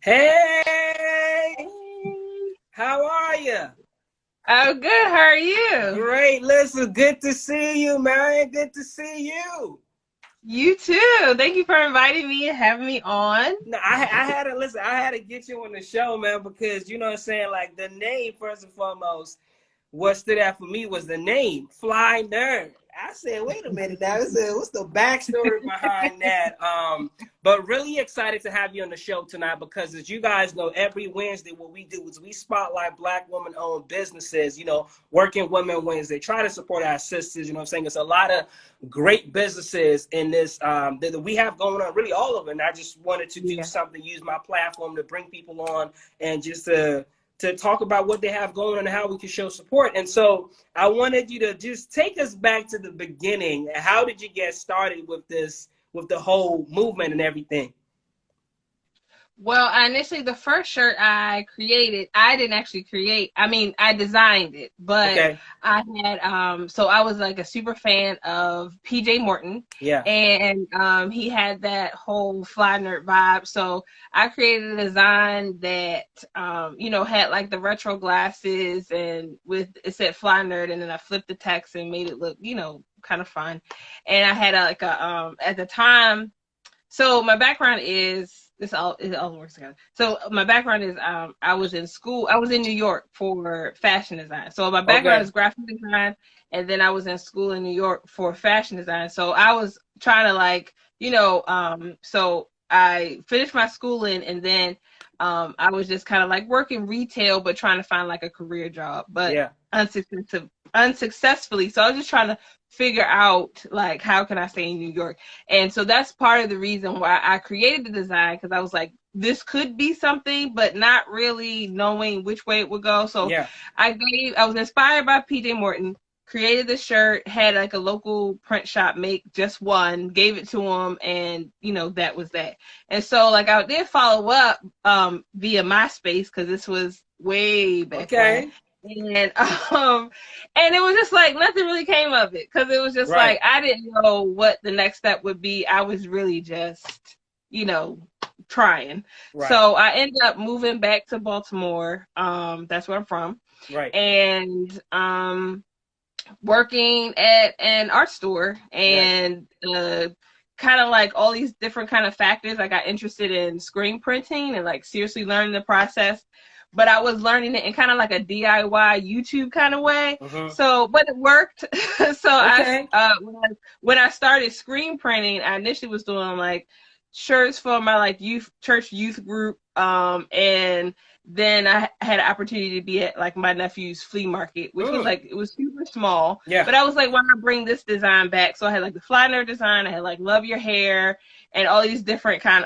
Hey, how are you? I'm good. How are you? Great. Listen, good to see you, man. Good to see you. You too. Thank you for inviting me and having me on. No, I had to listen. I had to get you on the show, man, because you know what I'm saying. Like the name, first and foremost, what stood out for me was the name, Fly Nerd. I said, wait a minute now. I said, what's the backstory behind that? But really excited to have you on the show tonight because, as you guys know, every Wednesday what we do is we spotlight Black women-owned businesses. You know, Working Women Wednesday. Try to support our sisters. You know what I'm saying? It's a lot of great businesses in this that we have going on. Really, all of it. And I just wanted to do Yeah. something, use my platform to bring people on and just to talk about what they have going on and how we can show support. And so I wanted you to just take us back to the beginning. How did you get started with this, with the whole movement and everything? Well, initially, the first shirt I created, I didn't actually create. I mean, I designed it, but Okay. I had so I was like a super fan of PJ Morton, Yeah. and he had that whole fly nerd vibe. So I created a design that had like the retro glasses and with it said fly nerd, and then I flipped the text and made it look kind of fun. And I had at the time. So my background is it all works together. So my background is I was in school. I was in New York for fashion design. So my background Okay. is graphic design, and then I was in school in New York for fashion design. So I was trying to so I finished my schooling, and then I was just kind of like working retail, but trying to find like a career job, but Yeah. unsuccessfully. So I was just trying to figure out like how can I stay in New York. And so that's part of the reason why I created the design, because I was like, this could be something, but not really knowing which way it would go. So Yeah. I was inspired by PJ Morton, created the shirt, had like a local print shop make just one, gave it to him, and that was that. And so like I did follow up via MySpace, because this was way back when. Okay. And and it was just like nothing really came of it, because it was just like Right. I didn't know what the next step would be. I was really just, trying. Right. So I ended up moving back to Baltimore. That's where I'm from. Right. And working at an art store, Right. and kind of like all these different kind of factors. I got interested in screen printing and like seriously learning the process, but I was learning it in kind of like a DIY YouTube kind of way. Mm-hmm. So, but it worked. So Okay. when I started screen printing, I initially was doing like shirts for my like youth group, and then I had an opportunity to be at like my nephew's flea market, which was Mm. like, it was super small, Yeah. but I was like, why not bring this design back? So I had like the fly nerd design, I had like love your hair, and all these different kind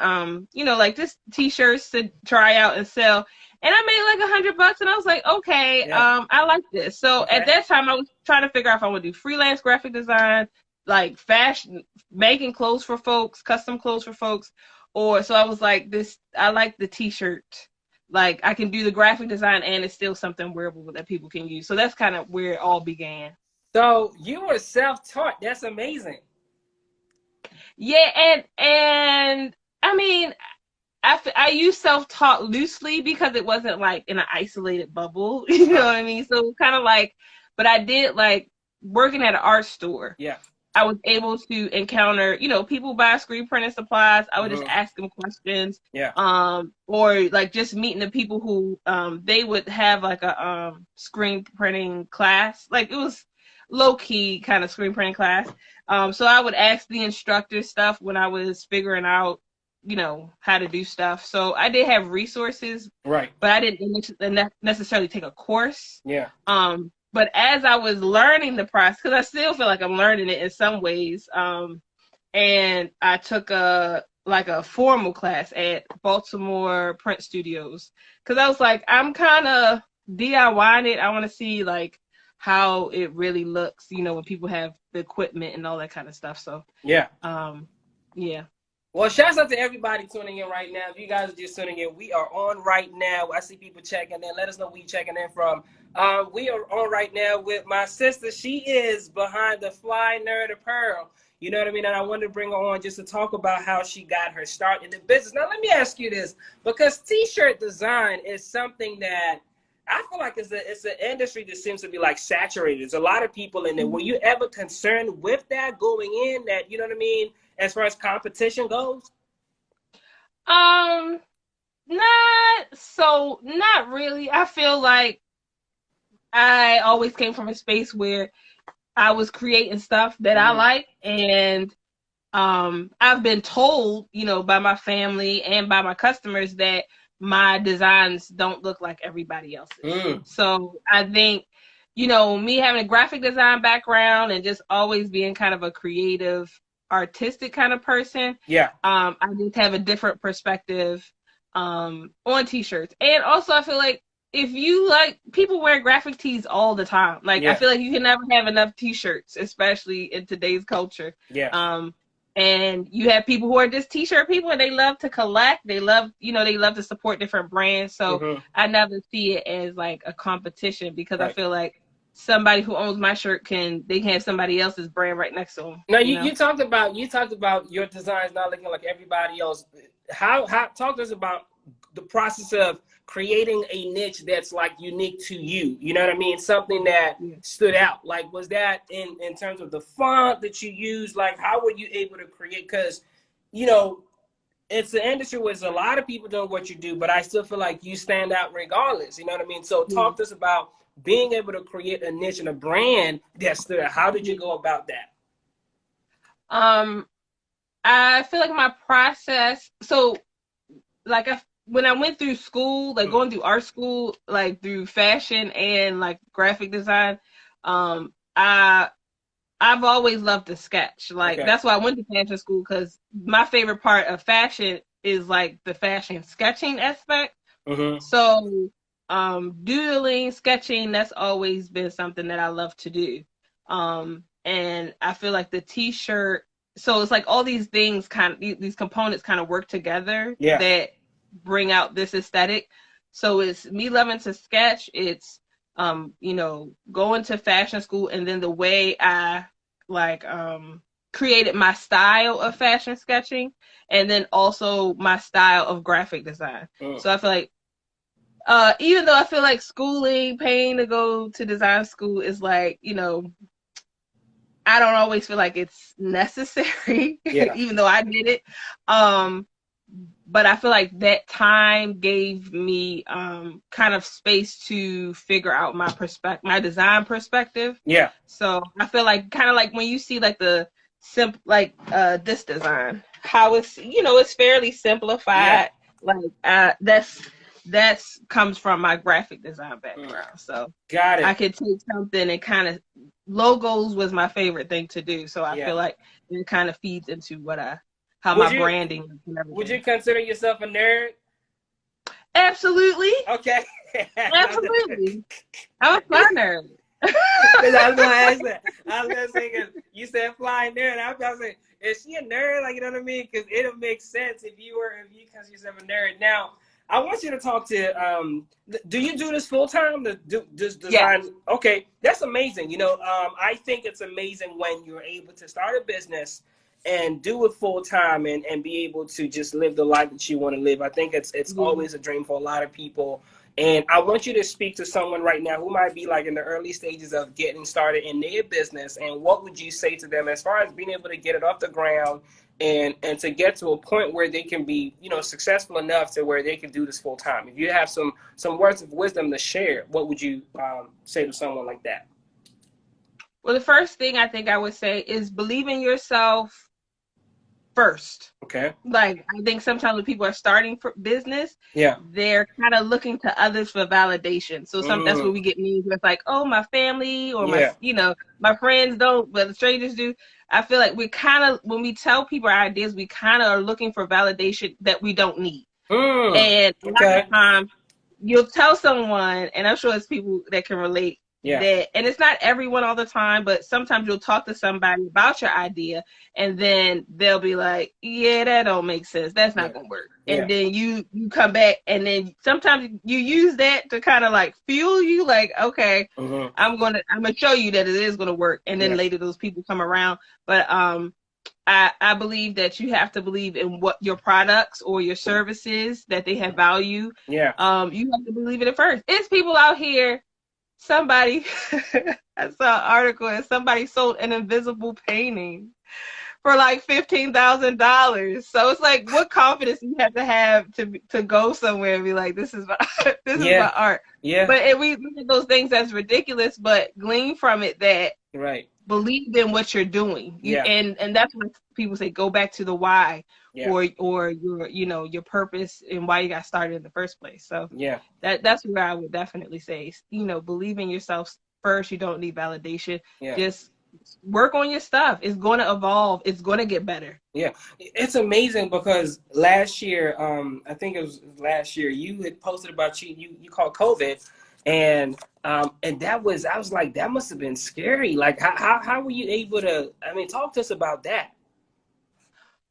like just t-shirts to try out and sell. And I made like $100, and I was like, okay, Yeah. I like this. So at Okay. that time, I was trying to figure out if I would do freelance graphic design, like fashion, making clothes for folks, custom clothes for folks, or so I was like, this, I like the t-shirt. Like I can do the graphic design, and it's still something wearable that people can use. So that's kind of where it all began. So you were self-taught. That's amazing. Yeah, and I mean, I use self-taught loosely because it wasn't like in an isolated bubble, you know Uh-huh. what I mean? So kind of like, but I did like working at an art store. Yeah. I was able to encounter, people buy screen printing supplies. I would just Mm-hmm. ask them questions, Yeah. or like just meeting the people who, they would have like a screen printing class. Like it was low key kind of screen printing class. So I would ask the instructor stuff when I was figuring out, how to do stuff. So I did have resources, Right. but I didn't necessarily take a course. Yeah. But as I was learning the process, because I still feel like I'm learning it in some ways, and I took a formal class at Baltimore Print Studios, because I was like, I'm kind of DIYing it. I want to see like how it really looks, when people have the equipment and all that kind of stuff. So, Yeah. yeah. Well, shouts out to everybody tuning in right now. If you guys are just tuning in, we are on right now. I see people checking in. Let us know where you're checking in from. We are on right now with my sister. She is behind the Fly Nerd Apparel. You know what I mean? And I wanted to bring her on just to talk about how she got her start in the business. Now, let me ask you this, because T-shirt design is something that I feel like it's an industry that seems to be like saturated. There's a lot of people in there. Were you ever concerned with that going in, that, you know what I mean, as far as competition goes? Um, not really. I feel like I always came from a space where I was creating stuff that I like, and I've been told, by my family and by my customers that my designs don't look like everybody else's. So I think, me having a graphic design background and just always being kind of a creative, artistic kind of person. Yeah. I just have a different perspective on t-shirts. And also I feel like if you like, people wear graphic tees all the time. Like, I feel like you can never have enough t-shirts, especially in today's culture. Yeah. And you have people who are just t-shirt people, and they love to collect. They love to support different brands. So I never see it as like a competition, because I feel like somebody who owns my shirt they can have somebody else's brand right next to them. Now, you talked about your designs not looking like everybody else. How talk to us about the process of creating a niche that's like unique to you. You know what I mean? Something that stood out. Like, was that in terms of the font that you use? Like, how were you able to create? Because, it's an industry where there's a lot of people doing what you do, but I still feel like you stand out regardless. You know what I mean? So talk to us about being able to create a niche and a brand that stood out. How did you go about that? I feel like my process, so like when I went through school, like going through art school, like through fashion and like graphic design, I've always loved to sketch. Like that's why I went to fashion school, because my favorite part of fashion is like the fashion sketching aspect. So doodling, sketching, that's always been something that I love to do. And I feel like the t-shirt, so it's like all these things these components kind of work together that bring out this aesthetic. So it's me loving to sketch, it's going to fashion school, and then the way I created my style of fashion sketching, and then also my style of graphic design. So I feel like even though I feel like paying to go to design school is like, I don't always feel like it's necessary, even though I did it. But I feel like that time gave me kind of space to figure out my design perspective. Yeah. So I feel like kind of like when you see like the this design, how it's fairly simplified. Like that's comes from my graphic design background. So got it. I could take something and kind of, logos was my favorite thing to do. So I feel like it kind of feeds into how my branding and everything. Would you consider yourself a nerd? Absolutely. Okay. Absolutely. I'm a fly nerd. I was gonna ask that. I was gonna say, cause you said fly nerd. I was gonna say, is she a nerd? Like, you know what I mean? Because it'll make sense if you consider yourself a nerd. Now, I want you to talk to. Do you do this full time? This design? Yeah. Okay, that's amazing. I think it's amazing when you're able to start a business and do it full time and be able to just live the life that you want to live. I think it's always a dream for a lot of people. And I want you to speak to someone right now who might be like in the early stages of getting started in their business. And what would you say to them as far as being able to get it off the ground and to get to a point where they can be, successful enough to where they can do this full time? If you have some words of wisdom to share, what would you say to someone like that? Well, the first thing I think I would say is believe in yourself first. Okay. Like, I think sometimes when people are starting for business, they're kind of looking to others for validation. So that's where we get memes with like, oh, my family or my friends don't, but the strangers do. I feel like when we tell people our ideas, we kind of are looking for validation that we don't need. And a lot of times you'll tell someone, and I'm sure it's people that can relate, Yeah. that, and it's not everyone all the time, but sometimes you'll talk to somebody about your idea and then they'll be like, yeah, that don't make sense. That's Yeah. not gonna work. Yeah. And then you come back and then sometimes you use that to kind of like fuel you, like, okay, Mm-hmm. I'm gonna show you that it is gonna work. And then Yeah. later those people come around. But I believe that you have to believe in what your products or your services, that they have value. Yeah. You have to believe in it first. It's people out here. Somebody, I saw an article and somebody sold an invisible painting for like $15,000. So it's like, what confidence you have to go somewhere and be like, this is my this is Yeah. my art. Yeah. But we look at those things as ridiculous, but glean from it that Right. believe in what you're doing. Yeah. And that's when people say go back to the why, Yeah. or your your purpose and why you got started in the first place. So Yeah. that's where I would definitely say, believe in yourself first. You don't need validation. Yeah. Just work on your stuff. It's going to evolve. It's going to get better. Yeah. It's amazing because last year, I think it was last year, you had posted about you called COVID, and that was, I was like, that must have been scary. Like how were you able to, I mean, talk to us about that.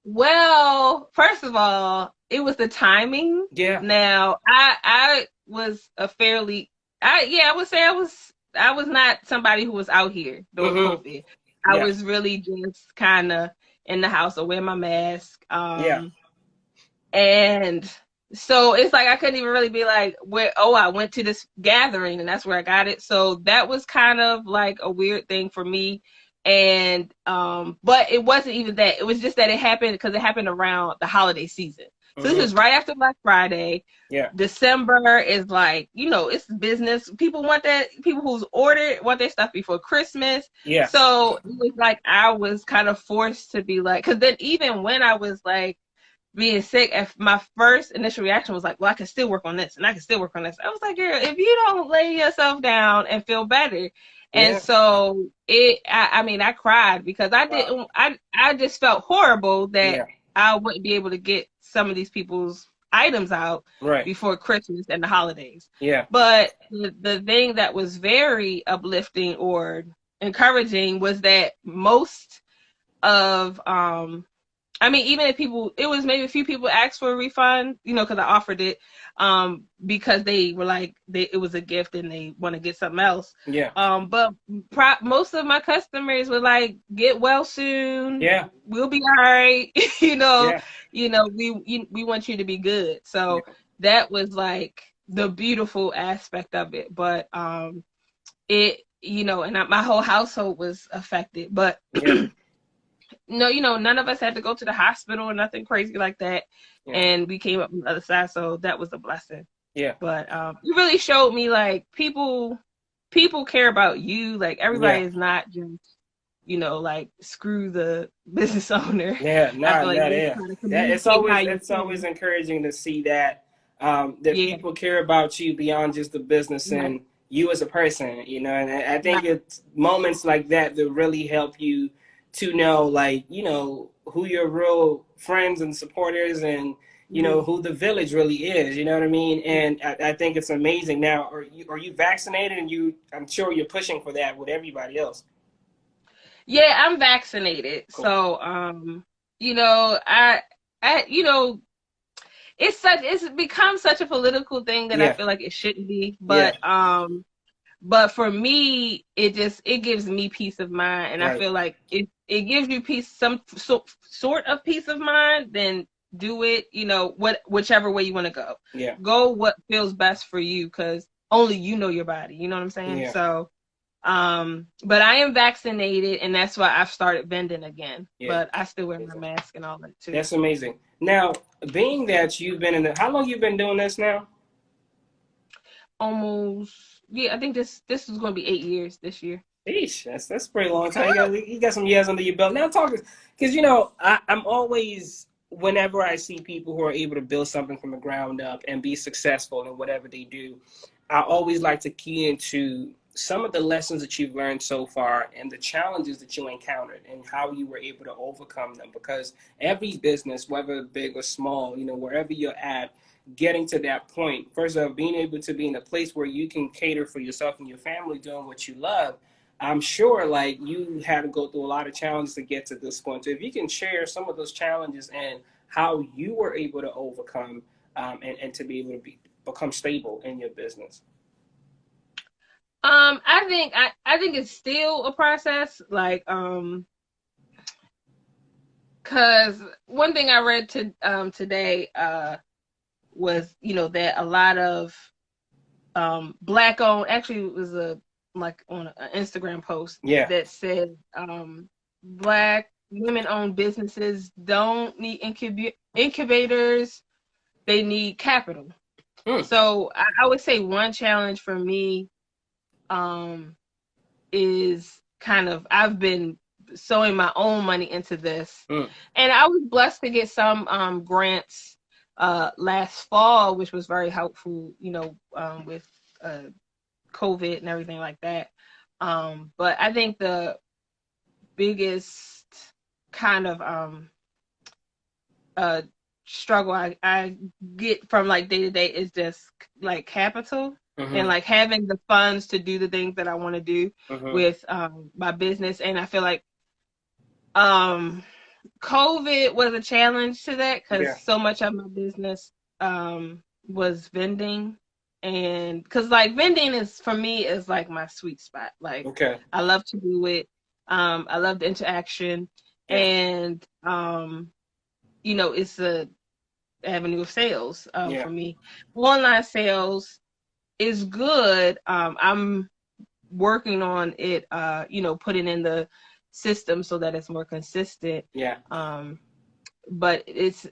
Well, first of all, it was the timing. Yeah. Now, I was I would say I was not somebody who was out here during Mm-hmm. COVID. I Yeah. was really just kind of in the house or wear my mask. Yeah. And so it's like I couldn't even really be like, I went to this gathering and that's where I got it. So that was kind of like a weird thing for me. And but it wasn't even that. It was just that it happened because it happened around the holiday season. So Mm-hmm. this is right after Black Friday. Yeah. December is like, it's business. People who's ordered want their stuff before Christmas. Yeah. So it was like I was kind of forced to be like, because then even when I was like being sick, my first initial reaction was like, well, I can still work on this and I can still work on this. I was like, girl, if you don't lay yourself down and feel better. And Yeah. so I mean, I cried because Wow. I just felt horrible that Yeah. I wouldn't be able to get some of these people's items out Right. before Christmas and the holidays. Yeah. But the thing that was very uplifting or encouraging was that most of I mean, even if it was maybe a few people asked for a refund, because I offered it, because they were like, it was a gift and they want to get something else. Yeah. But most of my customers were like, get well soon. Yeah. We'll be all right. Yeah. We want you to be good. So that was like the beautiful aspect of it. But it, and my whole household was affected. But Yeah. no, none of us had to go to the hospital or nothing crazy like that. Yeah. And we came up on the other side. So that was a blessing. Yeah. But it really showed me like people care about you. Like everybody is not just, like screw the business owner. Yeah. I feel like It's always encouraging to see that people care about you beyond just the business and you as a person, and I think it's moments like that that really help you to know, like, who your real friends and supporters and, who the village really is, you know what I mean? And I think it's amazing. Now, are you vaccinated? And I'm sure you're pushing for that with everybody else. Yeah, I'm vaccinated. Cool. So, it's become such a political thing that I feel like it shouldn't be. But for me, it gives me peace of mind, and I feel like it gives you some sort of peace of mind. Then do it, whichever way you want to go. Yeah. Go what feels best for you, because only you know your body. You know what I'm saying? Yeah. So, but I am vaccinated, and that's why I've started vending again. Yeah. But I still wear my mask and all that too. That's amazing. Now, being that you've been how long you been doing this now? Almost. Yeah, I think this is going to be 8 years this year. Eesh, that's a pretty long time. You got some years under your belt. Now talk, because I'm always, whenever I see people who are able to build something from the ground up and be successful in whatever they do, I always like to key into some of the lessons that you've learned so far and the challenges that you encountered and how you were able to overcome them. Because every business, whether big or small, you know, wherever you're at, getting to that point, first of all, being able to be in a place where you can cater for yourself and your family doing what you love, I'm sure like you had to go through a lot of challenges to get to this point. So if you can share some of those challenges and how you were able to overcome and to be able to become stable in your business. I think it's still a process. Like, cause one thing I read today was, you know, that a lot of black owned, actually it was like on an Instagram post that said black women owned businesses don't need incubators, they need capital. So I would say one challenge for me is kind of, I've been sowing my own money into this. And I was blessed to get some grants last fall, which was very helpful, you know, with COVID and everything like that. But I think the biggest kind of struggle I get from like day to day is just like capital. And like having the funds to do the things that I want to do with my business. And I feel like COVID was a challenge to that because so much of my business was vending. And because like vending is, for me, is like my sweet spot. Like I love to do it. I love the interaction. And you know, it's a avenue of sales for me. Online sales is good. I'm working on it, you know, putting in the system so that it's more consistent. But it's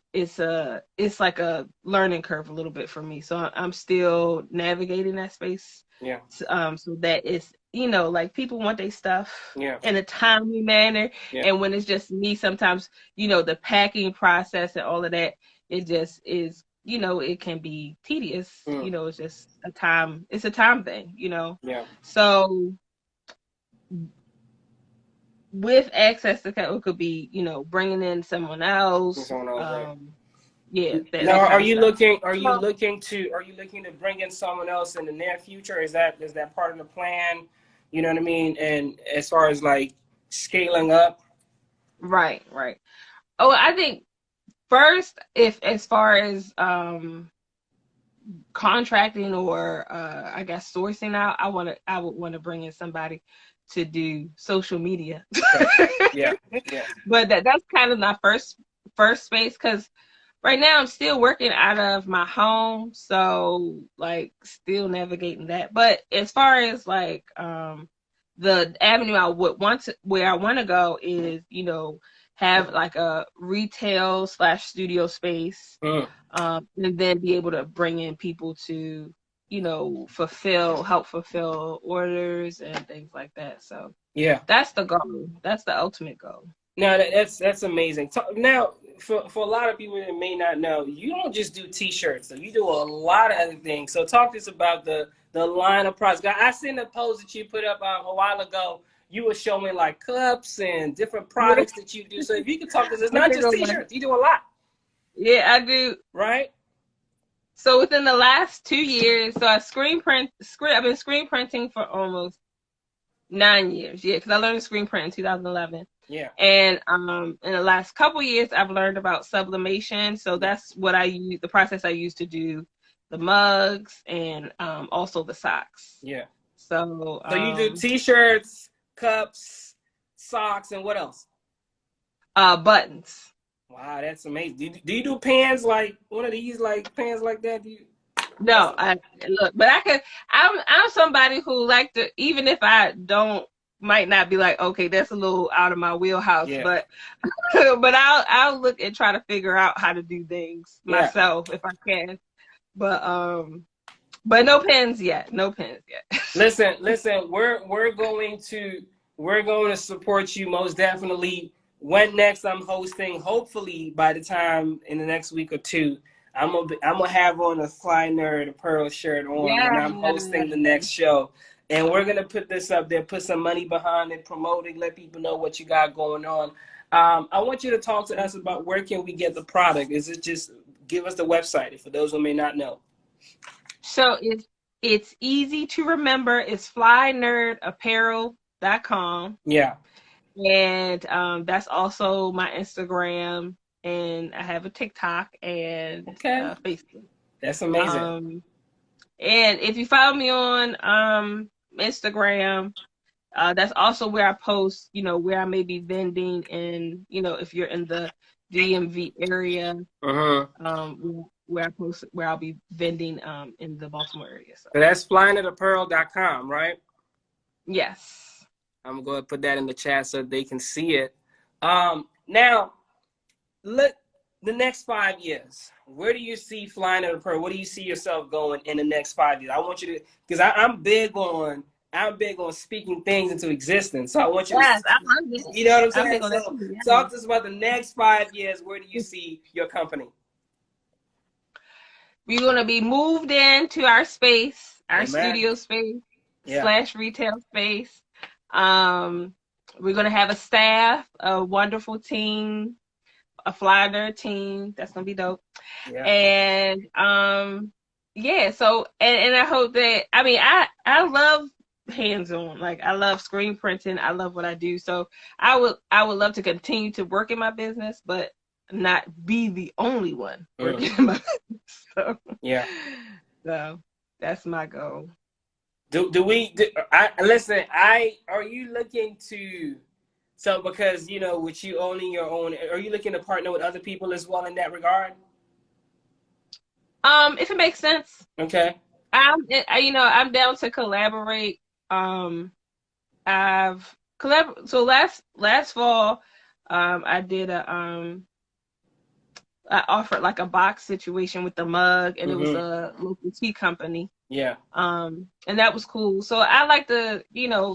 like a learning curve a little bit for me. So I'm still navigating that space. So that it's, you know, like people want their stuff in a timely manner. And when it's just me, sometimes, you know, the packing process and all of that, it just is, you know, it can be tedious. You know, it's just it's a time thing, you know. So with access to capital, it could be, you know, bringing in someone else. Now, are you looking to bring in someone else in the near future? Is that part of the plan? You know what I mean? And as far as like scaling up, right. Oh, I think first, if as far as contracting or I guess sourcing out, I would want to bring in somebody to do social media. But that's kind of my first space, because right now I'm still working out of my home, so like still navigating that. But as far as like the avenue I would want to, where I want to go is, you know, have like a retail / studio space, and then be able to bring in people to, you know, help fulfill orders and things like that. So that's the goal. That's the ultimate goal. No, that's amazing. Now, for a lot of people that may not know, you don't just do T-shirts. So you do a lot of other things. So talk to us about the line of products. I seen a post that you put up a while ago. You were showing like cups and different products that you do. So if you could talk to us, it's not just T-shirts. You do a lot. Yeah, I do. Right. So within the last 2 years, so I've been screen printing for almost 9 years. Yeah, because I learned screen print in 2011. And in the last couple years, I've learned about sublimation. So that's what the process I use to do the mugs and also the socks. So you do T-shirts, cups, socks, and what else? Buttons. Wow, that's amazing. Do you do pans like one of these, like pans like that? No, I'm somebody who like to, even if I might not be like, okay, that's a little out of my wheelhouse, but I'll look and try to figure out how to do things myself if I can. But no pens yet. Listen, we're going to support you most definitely. When next I'm hosting, hopefully by the time in the next week or two, I'm gonna have on a Fly Nerd Apparel shirt on when I'm hosting the next show. And we're gonna put this up there, put some money behind it, promote it, let people know what you got going on. I want you to talk to us about where can we get the product. Is it just give us the website for those who may not know? So it's easy to remember. It's flynerdapparel.com. Yeah. And that's also my Instagram, and I have a TikTok and Okay. Facebook. That's amazing. And if you follow me on Instagram, that's also where I post, where I may be vending, and if you're in the DMV area, where I'll be vending in the Baltimore area. So that's flynerdapparel.com, right? Yes. I'm going to put that in the chat so they can see it. Now, look, the next 5 years, where do you see Flying at Apparel? Where do you see yourself going in the next 5 years? I want you to, because I'm big on speaking things into existence. So I want you Yes, to, I love it. you know what I'm saying? I'm big on that So too, yeah. talk to us about the next 5 years. Where do you see your company? We're going to be moved into our space, our Amen. studio space / retail space. We're going to have a staff, a wonderful team, a flyer team. That's going to be dope. Yeah. And so and I hope that, I love hands-on. Like, I love screen printing. I love what I do. So I would love to continue to work in my business, but not be the only one working in my business. So, yeah. So that's my goal. Are you looking to, so because, with you owning your own, are you looking to partner with other people as well in that regard? If it makes sense. Okay. I'm down to collaborate. So last fall, I did I offered like a box situation with the mug, and it was a local tea company. Yeah. And that was cool. So I like to,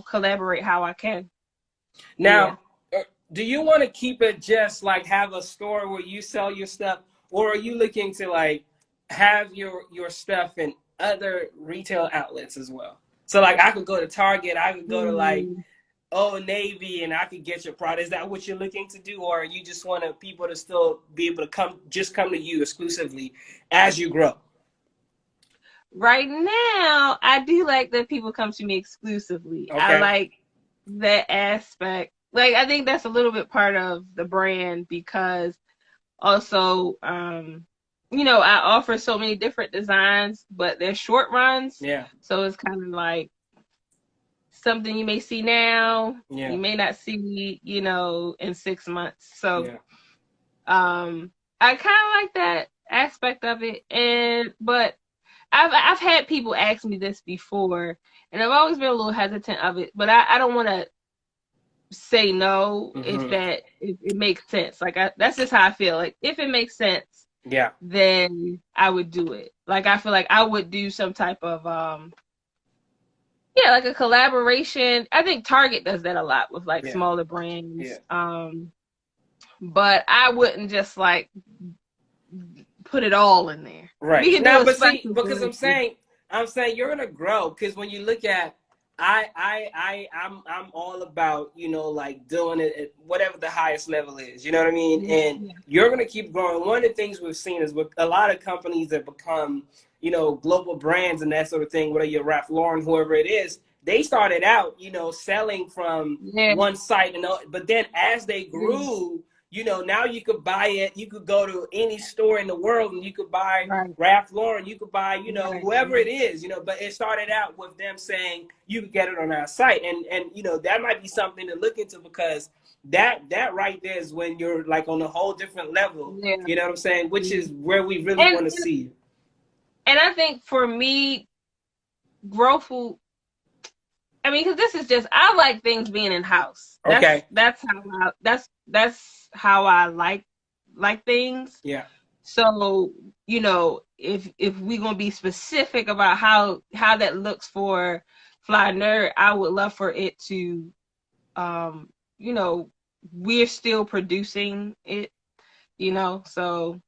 collaborate how I can. Now, do you want to keep it just like have a store where you sell your stuff, or are you looking to like have your stuff in other retail outlets as well? So like I could go to Target, I could go to like Old Navy, and I could get your product. Is that what you're looking to do, or you just want people to still be able to come to you exclusively as you grow? Right now, I do like that people come to me exclusively. Okay. I like that aspect. Like, I think that's a little bit part of the brand, because also, I offer so many different designs, but they're short runs. Yeah. So it's kind of like something you may see now, you may not see, in 6 months. So, I kind of like that aspect of it. But I've had people ask me this before, and I've always been a little hesitant of it, but I don't want to say no if it makes sense. Like, that's just how I feel. Like, if it makes sense, then I would do it. Like, I feel like I would do some type of like a collaboration. I think Target does that a lot with like smaller brands. But I wouldn't just like put it all in there. Right. Now, but see, because I'm saying you're gonna grow, because when you look at I'm all about, like doing it at whatever the highest level is, you know what I mean? And you're going to keep growing. One of the things we've seen is with a lot of companies that become, global brands and that sort of thing, whether you're Ralph Lauren, whoever it is, they started out, selling from one site, but then as they grew, now you could buy it. You could go to any store in the world and you could buy Ralph Lauren. You could buy, whoever it is, but it started out with them saying you could get it on our site. And that might be something to look into, because that right there is when you're like on a whole different level, you know what I'm saying? Which is where we really want to see you. And I think for me, growth will, because this is just, I like things being in house. That's how I like things. Yeah. So, if we're gonna be specific about how that looks for Fly Nerd, I would love for it to, we're still producing it, so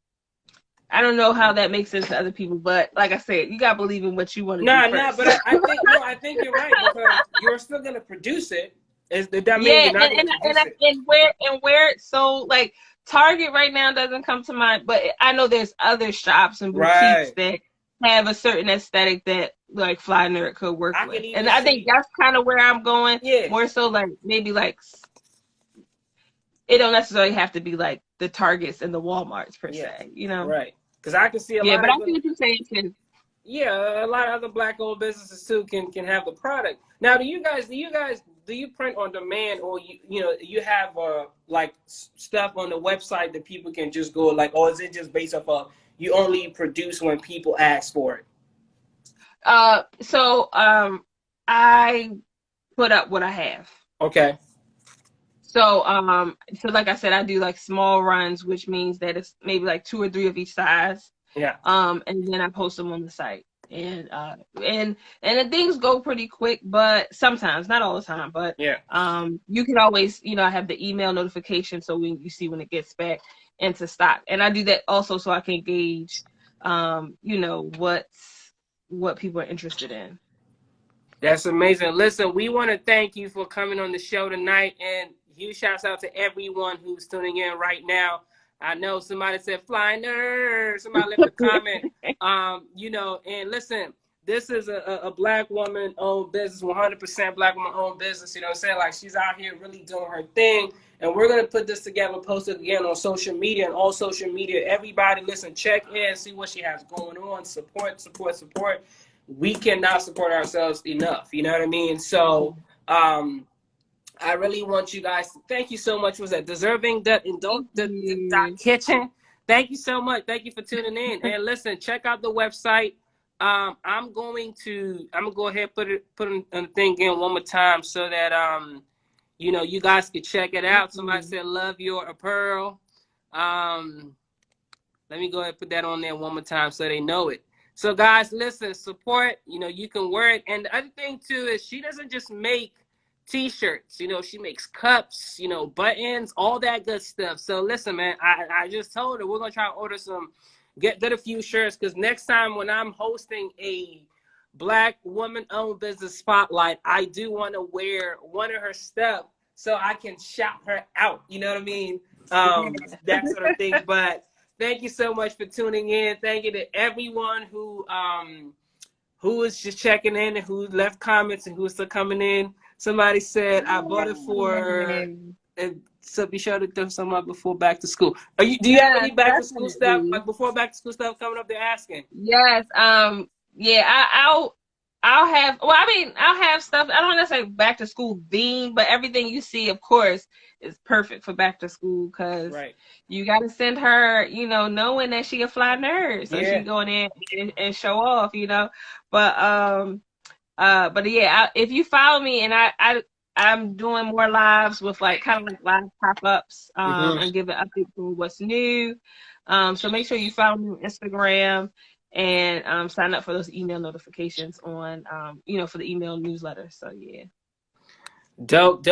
I don't know how that makes sense to other people, but like I said, you gotta believe in what you want to do No, first. but I think you're right, because you're still gonna produce it. That mean Yeah, you're not gonna produce it. and where it's sold, like Target right now doesn't come to mind, but I know there's other shops and boutiques Right. that have a certain aesthetic that like Fly Nerd could work I with, can and even I think see. that's kind of where I'm going. Yeah. More so, like maybe like it don't necessarily have to be like the Targets and the Walmarts per Yeah. se, you know. Right. Because I can see a Yeah, lot but I of see them. what you're saying too. Yeah, a lot of other black-owned businesses too can have the product. Now, do you print on demand, or you have like stuff on the website that people can just go like, or is it just based off of you only produce when people ask for it? I put up what I have. Okay. So like I said, I do like small runs, which means that it's maybe like 2 or 3 of each size. Yeah. And then I post them on the site. And the things go pretty quick, but sometimes, not all the time, but Yeah. you can always, I have the email notification so when you see when it gets back into stock. And I do that also so I can gauge what people are interested in. That's amazing. Listen, we want to thank you for coming on the show tonight, and huge shouts out to everyone who's tuning in right now. I know somebody said fly nerd. Somebody left a comment. And listen, this is a black woman owned business, 100% black woman owned business. You know what I'm saying? Like, she's out here really doing her thing. And we're going to put this together, post it again on social media and all social media. Everybody, listen, check in, see what she has going on. Support. We cannot support ourselves enough. You know what I mean? So, I really want you guys to thank you so much. Was that Deserving the Kitchen? Thank you so much. Thank you for tuning in. And listen, check out the website. I'm gonna go ahead and put a thing in one more time so that you guys can check it out. Somebody said love your apparel. Let me go ahead and put that on there one more time so they know it. So guys, listen, support. You can wear it. And the other thing too is she doesn't just make T-shirts, she makes cups, buttons, all that good stuff. So listen, man, I just told her we're gonna try to order get a few shirts, because next time when I'm hosting a black woman-owned business spotlight, I do want to wear one of her stuff so I can shout her out. You know what I mean? That sort of thing. But thank you so much for tuning in. Thank you to everyone who is just checking in and who left comments and who's still coming in. Somebody said I bought it for, and so be sure to do some up before back to school. Do you have any back to school stuff, like before back to school stuff coming up? They're asking. Yes. Yeah. I'll have. Well, I mean, I'll have stuff. I don't necessarily back to school theme, but everything you see, of course, is perfect for back to school, because you got to send her, knowing that she a fly nerd, so she can go in and show off, But yeah, if you follow me, and I'm doing more lives with like kind of like live pop-ups, and giving updates on what's new. So make sure you follow me on Instagram and sign up for those email notifications on for the email newsletter. So yeah. Dope.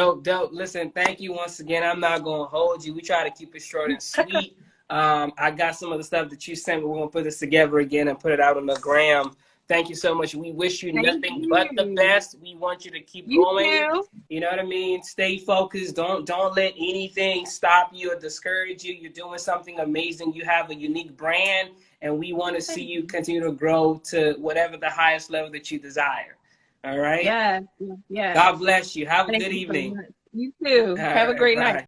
Listen, thank you once again. I'm not gonna hold you. We try to keep it short and sweet. I got some of the stuff that you sent, but we're gonna put this together again and put it out on the gram. Thank you so much. We wish you nothing but the best. We want you to keep going. Too. You know what I mean? Stay focused. Don't let anything stop you or discourage you. You're doing something amazing. You have a unique brand, and we want to see you continue to grow to whatever the highest level that you desire. All right? Yeah. God bless you. Have a good evening. You too. Have a great night.